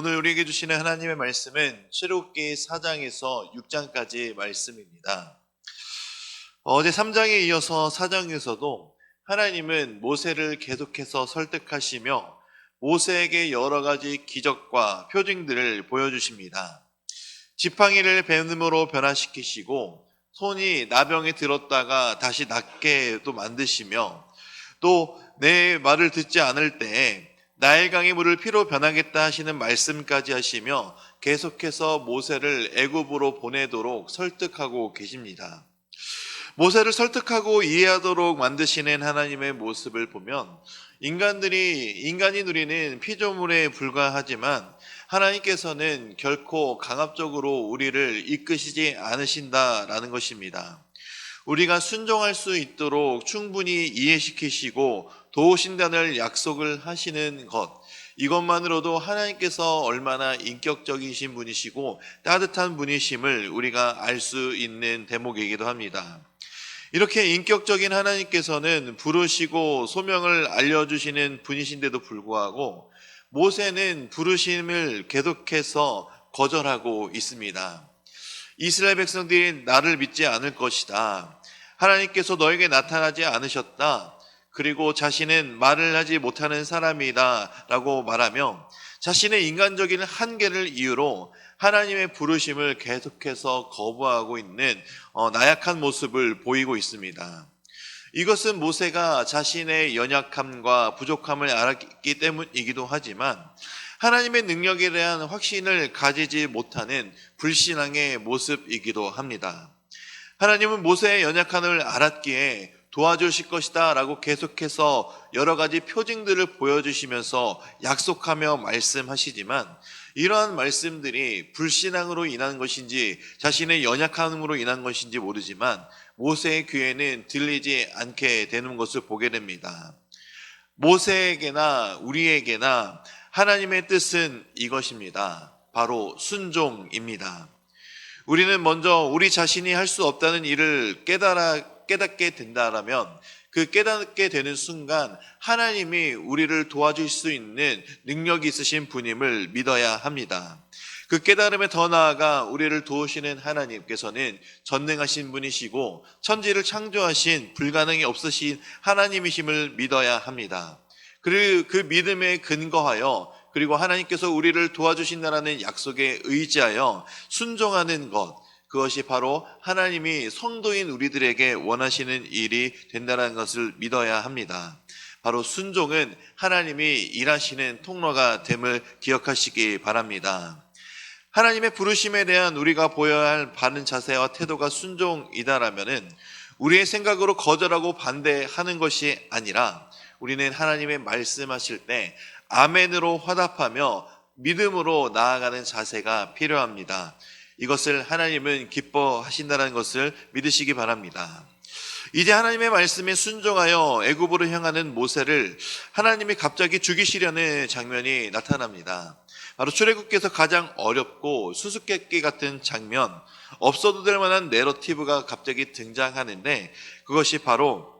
오늘 우리에게 주시는 하나님의 말씀은 출애굽기 4장에서 6장까지 말씀입니다. 어제 3장에 이어서 4장에서도 하나님은 모세를 계속해서 설득하시며 모세에게 여러 가지 기적과 표징들을 보여주십니다. 지팡이를 뱀으로 변화시키시고 손이 나병에 들었다가 다시 낫게 또 만드시며 또 내 말을 듣지 않을 때에 나일강의 물을 피로 변하겠다 하시는 말씀까지 하시며 계속해서 모세를 애굽으로 보내도록 설득하고 계십니다. 모세를 설득하고 이해하도록 만드시는 하나님의 모습을 보면 인간이 누리는 피조물에 불과하지만 하나님께서는 결코 강압적으로 우리를 이끄시지 않으신다라는 것입니다. 우리가 순종할 수 있도록 충분히 이해시키시고 도우신다는 약속을 하시는 것, 이것만으로도 하나님께서 얼마나 인격적이신 분이시고 따뜻한 분이심을 우리가 알 수 있는 대목이기도 합니다. 이렇게 인격적인 하나님께서는 부르시고 소명을 알려주시는 분이신데도 불구하고 모세는 부르심을 계속해서 거절하고 있습니다. 이스라엘 백성들이 나를 믿지 않을 것이다. 하나님께서 너에게 나타나지 않으셨다. 그리고 자신은 말을 하지 못하는 사람이다 라고 말하며 자신의 인간적인 한계를 이유로 하나님의 부르심을 계속해서 거부하고 있는 나약한 모습을 보이고 있습니다. 이것은 모세가 자신의 연약함과 부족함을 알았기 때문이기도 하지만 하나님의 능력에 대한 확신을 가지지 못하는 불신앙의 모습이기도 합니다. 하나님은 모세의 연약함을 알았기에 도와주실 것이다 라고 계속해서 여러 가지 표징들을 보여주시면서 약속하며 말씀하시지만 이러한 말씀들이 불신앙으로 인한 것인지 자신의 연약함으로 인한 것인지 모르지만 모세의 귀에는 들리지 않게 되는 것을 보게 됩니다. 모세에게나 우리에게나 하나님의 뜻은 이것입니다. 바로 순종입니다. 우리는 먼저 우리 자신이 할 수 없다는 일을 깨닫게 된다라면 그 깨닫게 되는 순간 하나님이 우리를 도와줄 수 있는 능력이 있으신 분임을 믿어야 합니다. 그 깨달음에 더 나아가 우리를 도우시는 하나님께서는 전능하신 분이시고 천지를 창조하신 불가능이 없으신 하나님이심을 믿어야 합니다. 그리고 그 믿음에 근거하여 그리고 하나님께서 우리를 도와주신다라는 약속에 의지하여 순종하는 것, 그것이 바로 하나님이 성도인 우리들에게 원하시는 일이 된다는 것을 믿어야 합니다. 바로 순종은 하나님이 일하시는 통로가 됨을 기억하시기 바랍니다. 하나님의 부르심에 대한 우리가 보여야 할 바른 자세와 태도가 순종이다라면은 우리의 생각으로 거절하고 반대하는 것이 아니라 우리는 하나님의 말씀하실 때 아멘으로 화답하며 믿음으로 나아가는 자세가 필요합니다. 이것을 하나님은 기뻐하신다는 것을 믿으시기 바랍니다. 이제 하나님의 말씀에 순종하여 애굽으로 향하는 모세를 하나님이 갑자기 죽이시려는 장면이 나타납니다. 바로 출애굽기에서 가장 어렵고 수수께끼 같은 장면, 없어도 될 만한 내러티브가 갑자기 등장하는데 그것이 바로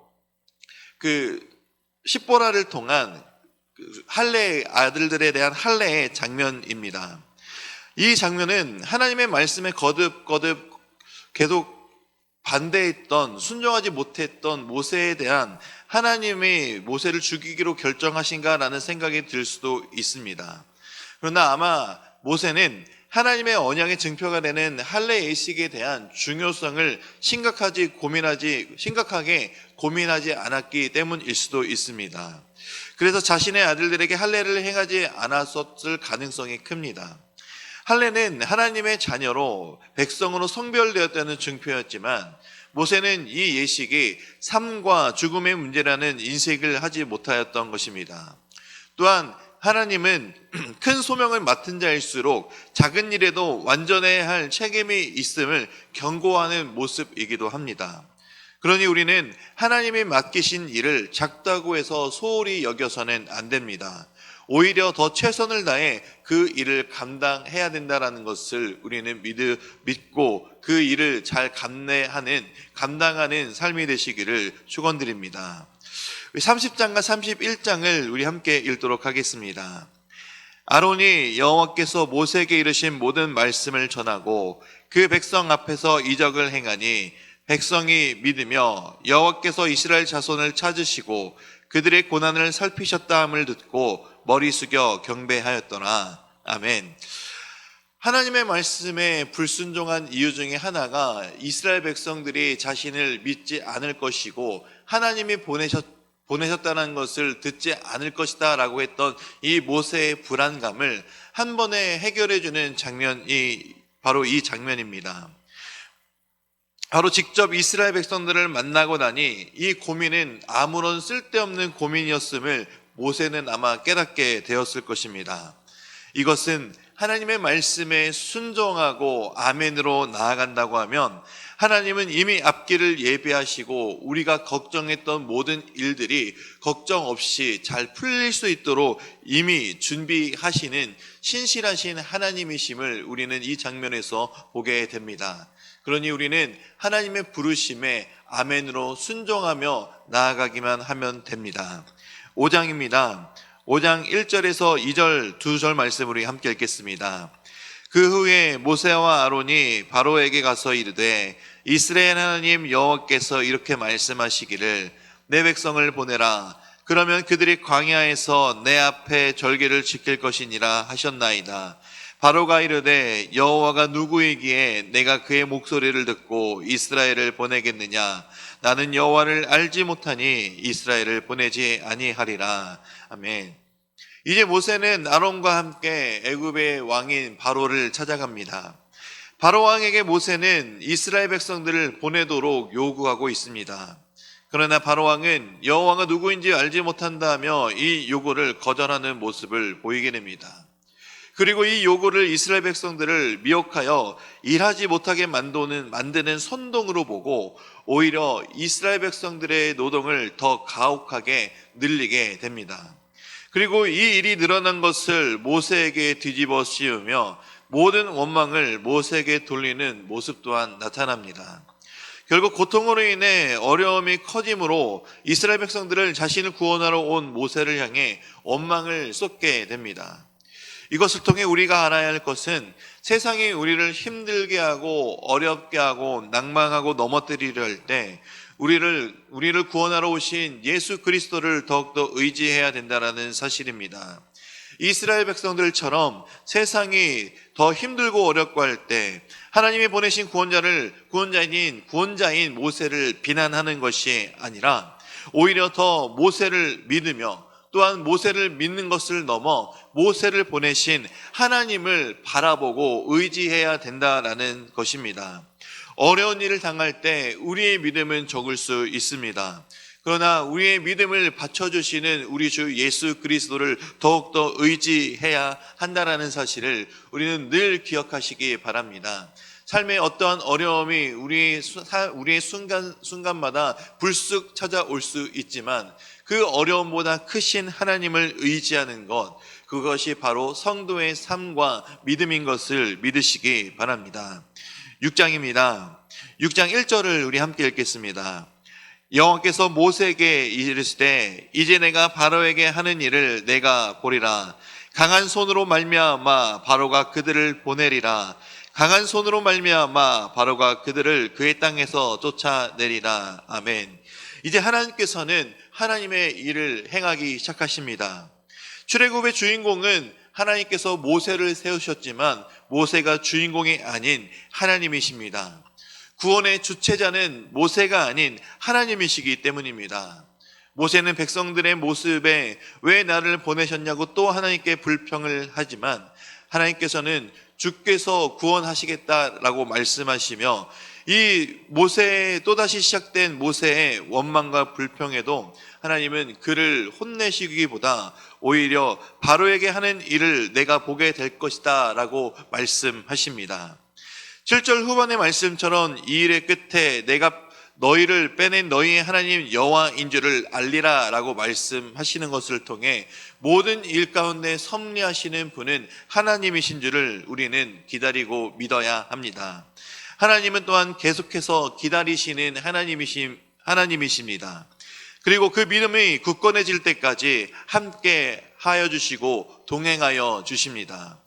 그 십보라를 통한 할례 아들들에 대한 할례의 장면입니다. 이 장면은 하나님의 말씀에 거듭 계속 반대했던 순종하지 못했던 모세에 대한 하나님이 모세를 죽이기로 결정하신가라는 생각이 들 수도 있습니다. 그러나 아마 모세는 하나님의 언약의 증표가 되는 할례 예식에 대한 중요성을 심각하게 고민하지 않았기 때문일 수도 있습니다. 그래서 자신의 아들들에게 할례를 행하지 않았을 가능성이 큽니다. 할례는 하나님의 자녀로 백성으로 성별되었다는 증표였지만 모세는 이 예식이 삶과 죽음의 문제라는 인식을 하지 못하였던 것입니다. 또한 하나님은 큰 소명을 맡은 자일수록 작은 일에도 완전해야 할 책임이 있음을 경고하는 모습이기도 합니다. 그러니 우리는 하나님이 맡기신 일을 작다고 해서 소홀히 여겨서는 안 됩니다. 오히려 더 최선을 다해 그 일을 감당해야 된다는 것을 우리는 믿고 그 일을 잘 감당하는 삶이 되시기를 축원드립니다. 30장과 31장을 우리 함께 읽도록 하겠습니다. 아론이 여호와께서 모세에게 이르신 모든 말씀을 전하고 그 백성 앞에서 이적을 행하니 백성이 믿으며 여호와께서 이스라엘 자손을 찾으시고 그들의 고난을 살피셨다 함을 듣고 머리 숙여 경배하였더라. 아멘. 하나님의 말씀에 불순종한 이유 중에 하나가 이스라엘 백성들이 자신을 믿지 않을 것이고 하나님이 보내셨다는 것을 듣지 않을 것이다 라고 했던 이 모세의 불안감을 한 번에 해결해 주는 장면이 바로 이 장면입니다. 바로 직접 이스라엘 백성들을 만나고 나니 이 고민은 아무런 쓸데없는 고민이었음을 모세는 아마 깨닫게 되었을 것입니다. 이것은 하나님의 말씀에 순종하고 아멘으로 나아간다고 하면 하나님은 이미 앞길을 예비하시고 우리가 걱정했던 모든 일들이 걱정 없이 잘 풀릴 수 있도록 이미 준비하시는 신실하신 하나님이심을 우리는 이 장면에서 보게 됩니다. 그러니 우리는 하나님의 부르심에 아멘으로 순종하며 나아가기만 하면 됩니다. 5장입니다. 5장 1절에서 2절 2절 말씀을 우리 함께 읽겠습니다. 그 후에 모세와 아론이 바로에게 가서 이르되 이스라엘 하나님 여호와께서 이렇게 말씀하시기를 내 백성을 보내라. 그러면 그들이 광야에서 내 앞에 절개를 지킬 것이니라 하셨나이다. 바로가 이르되 여호와가 누구이기에 내가 그의 목소리를 듣고 이스라엘을 보내겠느냐. 나는 여호와를 알지 못하니 이스라엘을 보내지 아니하리라. 아멘. 이제 모세는 아론과 함께 애굽의 왕인 바로를 찾아갑니다. 바로 왕에게 모세는 이스라엘 백성들을 보내도록 요구하고 있습니다. 그러나 바로 왕은 여호와가 누구인지 알지 못한다며 이 요구를 거절하는 모습을 보이게 됩니다. 그리고 이 요구를 이스라엘 백성들을 미혹하여 일하지 못하게 만드는 선동으로 보고 오히려 이스라엘 백성들의 노동을 더 가혹하게 늘리게 됩니다. 그리고 이 일이 늘어난 것을 모세에게 뒤집어 씌우며 모든 원망을 모세에게 돌리는 모습 또한 나타납니다. 결국 고통으로 인해 어려움이 커짐으로 이스라엘 백성들을 자신을 구원하러 온 모세를 향해 원망을 쏟게 됩니다. 이것을 통해 우리가 알아야 할 것은 세상이 우리를 힘들게 하고 어렵게 하고 낭망하고 넘어뜨리려 할 때 우리를 구원하러 오신 예수 그리스도를 더욱더 의지해야 된다는 사실입니다. 이스라엘 백성들처럼 세상이 더 힘들고 어렵고 할 때 하나님이 보내신 구원자인 모세를 비난하는 것이 아니라 오히려 더 모세를 믿으며 또한 모세를 믿는 것을 넘어 모세를 보내신 하나님을 바라보고 의지해야 된다라는 것입니다. 어려운 일을 당할 때 우리의 믿음은 적을 수 있습니다. 그러나 우리의 믿음을 받쳐주시는 우리 주 예수 그리스도를 더욱더 의지해야 한다라는 사실을 우리는 늘 기억하시기 바랍니다. 삶의 어떠한 어려움이 우리의 순간마다 불쑥 찾아올 수 있지만 그 어려움보다 크신 하나님을 의지하는 것, 그것이 바로 성도의 삶과 믿음인 것을 믿으시기 바랍니다. 6장입니다. 6장 1절을 우리 함께 읽겠습니다. 여호와께서 모세에게 이르시되 이제 내가 바로에게 하는 일을 내가 보리라. 강한 손으로 말미암아 바로가 그들을 보내리라. 강한 손으로 말미암아 바로가 그들을 그의 땅에서 쫓아내리라. 아멘. 이제 하나님께서는 하나님의 일을 행하기 시작하십니다. 출애굽의 주인공은 하나님께서 모세를 세우셨지만 모세가 주인공이 아닌 하나님이십니다. 구원의 주체자는 모세가 아닌 하나님이시기 때문입니다. 모세는 백성들의 모습에 왜 나를 보내셨냐고 또 하나님께 불평을 하지만 하나님께서는 주께서 구원하시겠다라고 말씀하시며 이 모세의 또다시 시작된 모세의 원망과 불평에도 하나님은 그를 혼내시기보다 오히려 바로에게 하는 일을 내가 보게 될 것이다 라고 말씀하십니다. 7절 후반의 말씀처럼 이 일의 끝에 내가 너희를 빼낸 너희의 하나님 여호와인 줄을 알리라 라고 말씀하시는 것을 통해 모든 일 가운데 섭리하시는 분은 하나님이신 줄을 우리는 기다리고 믿어야 합니다. 하나님은 또한 계속해서 기다리시는 하나님이십니다. 그리고 그 믿음이 굳건해질 때까지 함께 하여 주시고 동행하여 주십니다.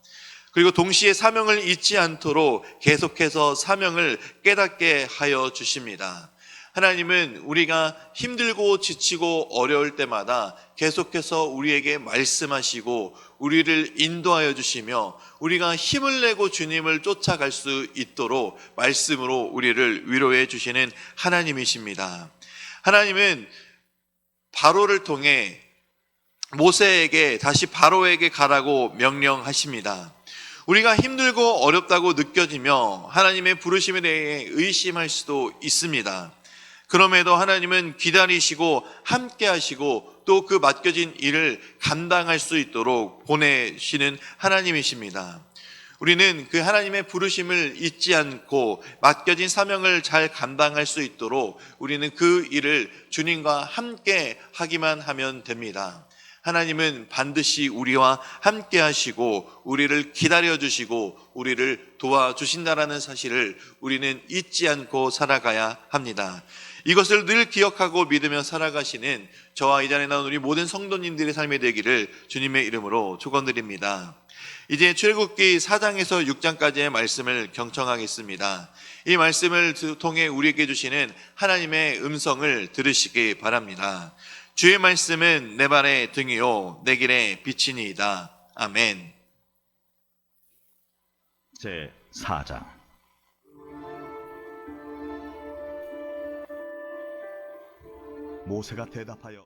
그리고 동시에 사명을 잊지 않도록 계속해서 사명을 깨닫게 하여 주십니다. 하나님은 우리가 힘들고 지치고 어려울 때마다 계속해서 우리에게 말씀하시고 우리를 인도하여 주시며 우리가 힘을 내고 주님을 쫓아갈 수 있도록 말씀으로 우리를 위로해 주시는 하나님이십니다. 하나님은 바로를 통해 모세에게 다시 바로에게 가라고 명령하십니다. 우리가 힘들고 어렵다고 느껴지며 하나님의 부르심에 대해 의심할 수도 있습니다. 그럼에도 하나님은 기다리시고 함께 하시고 또 그 맡겨진 일을 감당할 수 있도록 보내시는 하나님이십니다. 우리는 그 하나님의 부르심을 잊지 않고 맡겨진 사명을 잘 감당할 수 있도록 우리는 그 일을 주님과 함께 하기만 하면 됩니다. 하나님은 반드시 우리와 함께 하시고 우리를 기다려 주시고 우리를 도와주신다라는 사실을 우리는 잊지 않고 살아가야 합니다. 이것을 늘 기억하고 믿으며 살아가시는 저와 이 자리에 나온 우리 모든 성도님들의 삶이 되기를 주님의 이름으로 축원드립니다. 이제 출애굽기 4장에서 6장까지의 말씀을 경청하겠습니다. 이 말씀을 통해 우리에게 주시는 하나님의 음성을 들으시기 바랍니다. 주의 말씀은 내 발의 등이요 내 길의 빛이니이다. 아멘. 제 4장. 모세가 대답하여